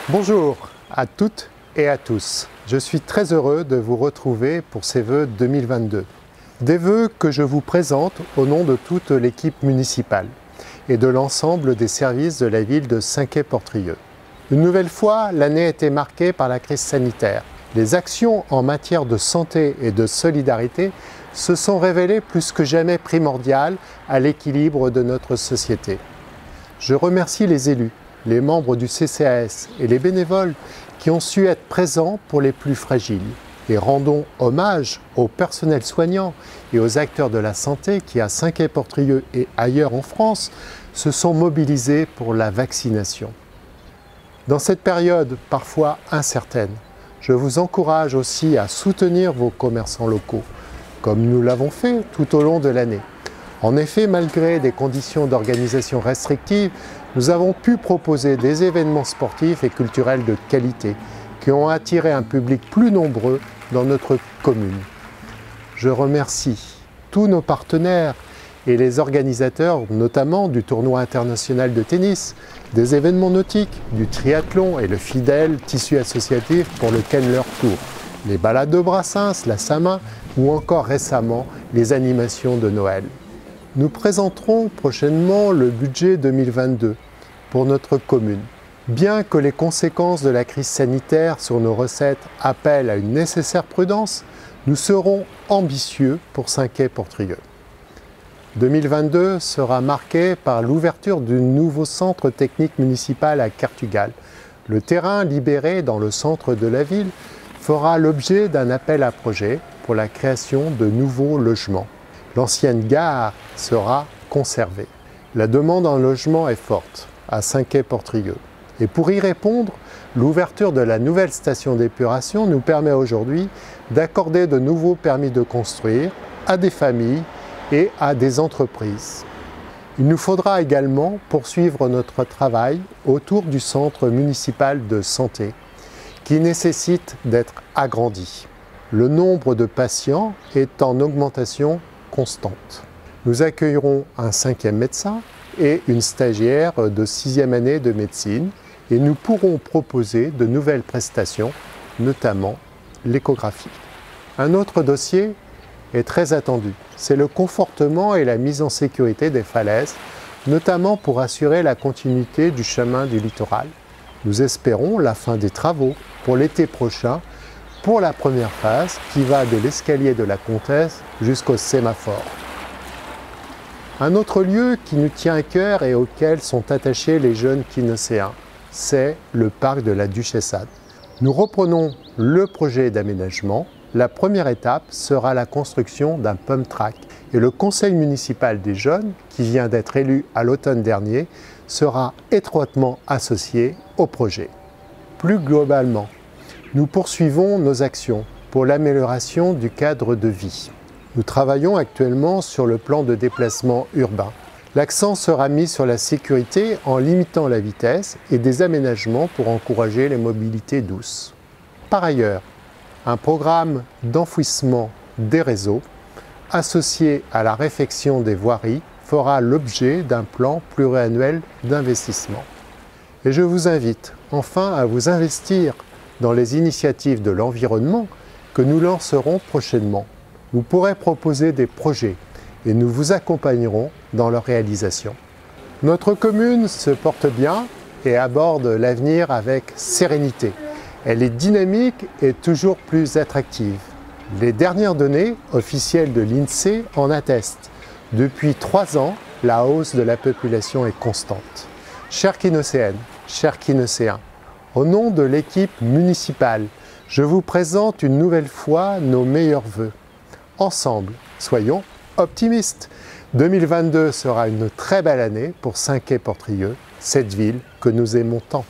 Bonjour à toutes et à tous. Je suis très heureux de vous retrouver pour ces vœux 2022. Des vœux que je vous présente au nom de toute l'équipe municipale et de l'ensemble des services de la ville de Saint-Quay-Portrieux. Une nouvelle fois, l'année a été marquée par la crise sanitaire. Les actions en matière de santé et de solidarité se sont révélées plus que jamais primordiales à l'équilibre de notre société. Je remercie les élus, les membres du CCAS et les bénévoles qui ont su être présents pour les plus fragiles. Et rendons hommage au personnel soignant et aux acteurs de la santé qui, à Saint-Quay-Portrieux et ailleurs en France, se sont mobilisés pour la vaccination. Dans cette période parfois incertaine, je vous encourage aussi à soutenir vos commerçants locaux, comme nous l'avons fait tout au long de l'année. En effet, malgré des conditions d'organisation restrictives, nous avons pu proposer des événements sportifs et culturels de qualité qui ont attiré un public plus nombreux dans notre commune. Je remercie tous nos partenaires et les organisateurs, notamment du tournoi international de tennis, des événements nautiques, du triathlon et le fidèle tissu associatif pour le Ken leur tour, les balades de Brassens, la Samin ou encore récemment les animations de Noël. Nous présenterons prochainement le budget 2022 pour notre commune. Bien que les conséquences de la crise sanitaire sur nos recettes appellent à une nécessaire prudence, nous serons ambitieux pour Saint-Quay-Portrieux. 2022 sera marqué par l'ouverture du nouveau centre technique municipal à Kertugal. Le terrain libéré dans le centre de la ville fera l'objet d'un appel à projet pour la création de nouveaux logements. L'ancienne gare sera conservée. La demande en logement est forte à Saint-Quay-Portrieux. Et pour y répondre, l'ouverture de la nouvelle station d'épuration nous permet aujourd'hui d'accorder de nouveaux permis de construire à des familles et à des entreprises. Il nous faudra également poursuivre notre travail autour du centre municipal de santé, qui nécessite d'être agrandi. Le nombre de patients est en augmentation constante. Nous accueillerons un 5e médecin et une stagiaire de 6e année de médecine et nous pourrons proposer de nouvelles prestations, notamment l'échographie. Un autre dossier est très attendu, c'est le confortement et la mise en sécurité des falaises, notamment pour assurer la continuité du chemin du littoral. Nous espérons la fin des travaux pour l'été prochain pour la première phase qui va de l'escalier de la Comtesse jusqu'au sémaphore. Un autre lieu qui nous tient à cœur et auquel sont attachés les jeunes quinocéens, c'est le parc de la Duchessade. Nous reprenons le projet d'aménagement. La première étape sera la construction d'un pump track et le conseil municipal des jeunes, qui vient d'être élu à l'automne dernier, sera étroitement associé au projet. Plus globalement, nous poursuivons nos actions pour l'amélioration du cadre de vie. Nous travaillons actuellement sur le plan de déplacement urbain. L'accent sera mis sur la sécurité en limitant la vitesse et des aménagements pour encourager les mobilités douces. Par ailleurs, un programme d'enfouissement des réseaux associé à la réfection des voiries fera l'objet d'un plan pluriannuel d'investissement. Et je vous invite enfin à vous investir dans les initiatives de l'environnement que nous lancerons prochainement. Vous pourrez proposer des projets et nous vous accompagnerons dans leur réalisation. Notre commune se porte bien et aborde l'avenir avec sérénité. Elle est dynamique et toujours plus attractive. Les dernières données officielles de l'INSEE en attestent. Depuis 3 ans, la hausse de la population est constante. Chères quinocéennes, chers quinocéens, au nom de l'équipe municipale, je vous présente une nouvelle fois nos meilleurs vœux. Ensemble, soyons optimistes. 2022 sera une très belle année pour Saint-Quay-Portrieux, cette ville que nous aimons tant.